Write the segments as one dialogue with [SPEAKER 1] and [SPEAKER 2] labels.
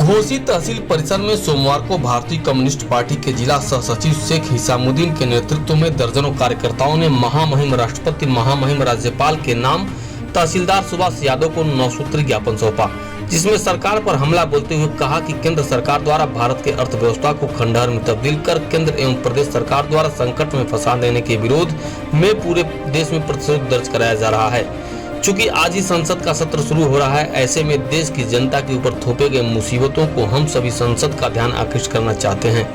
[SPEAKER 1] घोसी तहसील परिसर में सोमवार को भारतीय कम्युनिस्ट पार्टी के जिला सह सचिव शेख हिसामुद्दीन के नेतृत्व में दर्जनों कार्यकर्ताओं ने महामहिम राष्ट्रपति महामहिम राज्यपाल के नाम तहसीलदार सुभाष यादव को 9 सूत्री ज्ञापन सौंपा, जिसमें सरकार पर हमला बोलते हुए कहा कि केंद्र सरकार द्वारा भारत के अर्थव्यवस्था को खंडहर में तब्दील कर केंद्र एवं प्रदेश सरकार द्वारा संकट में फंसा देने के विरोध में पूरे देश में प्रतिशोध दर्ज कराया जा रहा है। चूंकि आज ही संसद का सत्र शुरू हो रहा है, ऐसे में देश की जनता के ऊपर थोपे गए मुसीबतों को हम सभी संसद का ध्यान आकृष्ट करना चाहते हैं।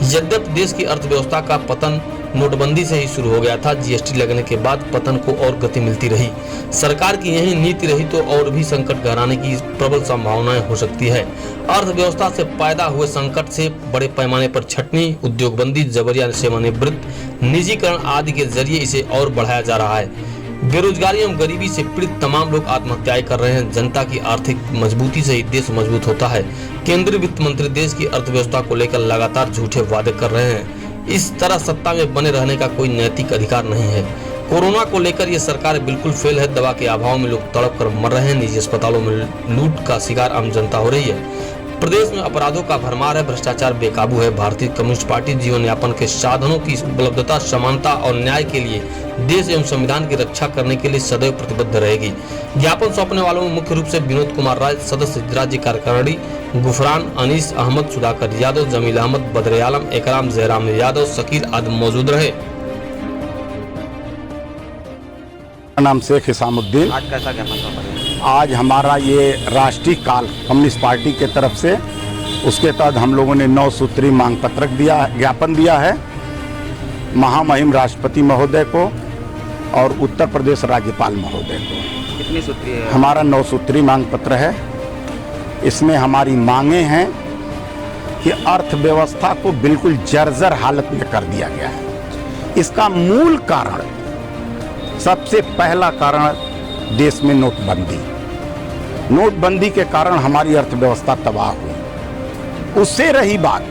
[SPEAKER 1] यद्यपि देश की अर्थव्यवस्था का पतन नोटबंदी से ही शुरू हो गया था, जीएसटी लगने के बाद पतन को और गति मिलती रही। सरकार की यही नीति रही तो और भी संकट गहराने की प्रबल संभावनाएं हो सकती है। अर्थव्यवस्था से पैदा हुए संकट से बड़े पैमाने पर छटनी, उद्योगबंदी, जबरिया सेवानिवृत्त, निजीकरण आदि के जरिए इसे और बढ़ाया जा रहा है। बेरोजगारी एवं गरीबी से पीड़ित तमाम लोग आत्महत्याएं कर रहे हैं। जनता की आर्थिक मजबूती से ही देश मजबूत होता है। केंद्रीय वित्त मंत्री देश की अर्थव्यवस्था को लेकर लगातार झूठे वादे कर रहे हैं। इस तरह सत्ता में बने रहने का कोई नैतिक अधिकार नहीं है। कोरोना को लेकर ये सरकार बिल्कुल फेल है। दवा के अभाव में लोग तड़प कर मर रहे हैं। निजी अस्पतालों में लूट का शिकार आम जनता हो रही है। प्रदेश में अपराधों का भरमार है। भ्रष्टाचार बेकाबू है। भारतीय कम्युनिस्ट पार्टी जीवन यापन के साधनों की उपलब्धता, समानता और न्याय के लिए देश एवं संविधान की रक्षा करने के लिए सदैव प्रतिबद्ध रहेगी। ज्ञापन सौंपने वालों में मुख्य रूप से विनोद कुमार राय, सदस्य राज्य कार्यकारिणी, गुफरान, अनीस अहमद, सुधाकर यादव, जमील अहमद, बदर आलम, एकराम जयराम यादव, शकील आदि मौजूद रहे।
[SPEAKER 2] नाम शेख हिसामुद्दीन।
[SPEAKER 3] आज कैसा ज्ञापन सौंपा?
[SPEAKER 2] आज हमारा ये राष्ट्रीय काल कम्युनिस्ट पार्टी के तरफ से, उसके तहत हम लोगों ने 9 सूत्री मांग पत्रक दिया, ज्ञापन दिया है महामहिम राष्ट्रपति महोदय को और उत्तर प्रदेश राज्यपाल महोदय को।
[SPEAKER 3] कितनी सूत्री है?
[SPEAKER 2] हमारा 9 सूत्री मांग पत्र है। इसमें हमारी मांगे हैं कि अर्थव्यवस्था को बिल्कुल जर्जर हालत में कर दिया गया है। इसका मूल कारण, सबसे पहला कारण देश में नोटबंदी के कारण हमारी अर्थव्यवस्था तबाह हुई। उससे रही बात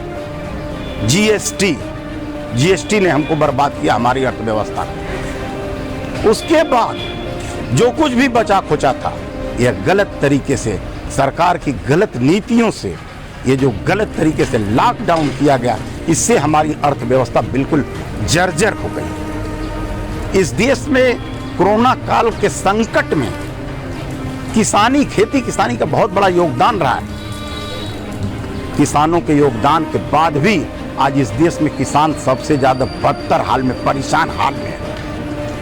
[SPEAKER 2] जीएसटी ने हमको बर्बाद किया, हमारी अर्थव्यवस्था को। उसके बाद जो कुछ भी बचा खुचा था, यह गलत तरीके से, सरकार की गलत नीतियों से, ये जो गलत तरीके से लॉकडाउन किया गया, इससे हमारी अर्थव्यवस्था बिल्कुल जर्जर हो गई। इस देश में कोरोना काल के संकट में खेती किसानी का बहुत बड़ा योगदान रहा है। किसानों के योगदान के बाद भी आज इस देश में किसान सबसे ज्यादा बदतर हाल में, परेशान हाल में है।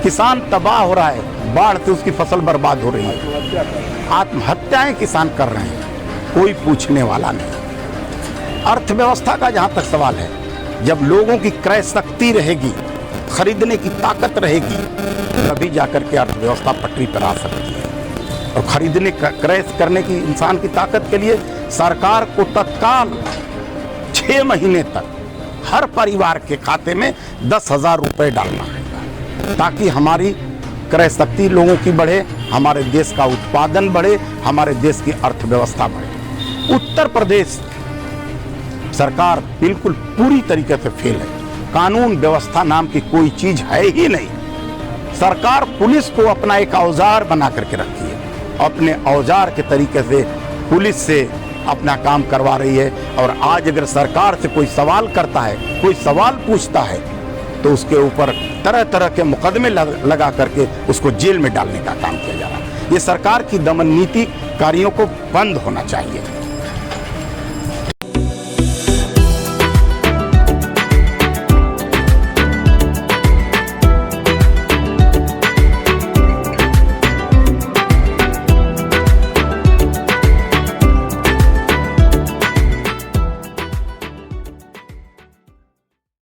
[SPEAKER 2] किसान तबाह हो रहा है, बाढ़ से उसकी फसल बर्बाद हो रही है, आत्महत्याएं किसान कर रहे हैं, कोई पूछने वाला नहीं। अर्थव्यवस्था का जहां तक सवाल है, जब लोगों की क्रय शक्ति रहेगी, खरीदने की ताकत रहेगी, तभी जाकर के अर्थव्यवस्था पटरी पर आ सकती है। और खरीदने क्रय करने की इंसान की ताकत के लिए सरकार को तत्काल 6 महीने तक हर परिवार के खाते में 10,000 रुपए डालना है, ताकि हमारी क्रय शक्ति लोगों की बढ़े, हमारे देश का उत्पादन बढ़े, हमारे देश की अर्थव्यवस्था बढ़े। उत्तर प्रदेश सरकार बिल्कुल पूरी तरीके से फेल है। कानून व्यवस्था नाम की कोई चीज है ही नहीं। सरकार पुलिस को अपना एक औजार बना करके रखी है, अपने औजार के तरीके से पुलिस से अपना काम करवा रही है। और आज अगर सरकार से कोई सवाल करता है, कोई सवाल पूछता है, तो उसके ऊपर तरह तरह के मुकदमे लगा करके उसको जेल में डालने का काम किया जा रहा है। ये सरकार की दमन नीति कार्यों को बंद होना चाहिए।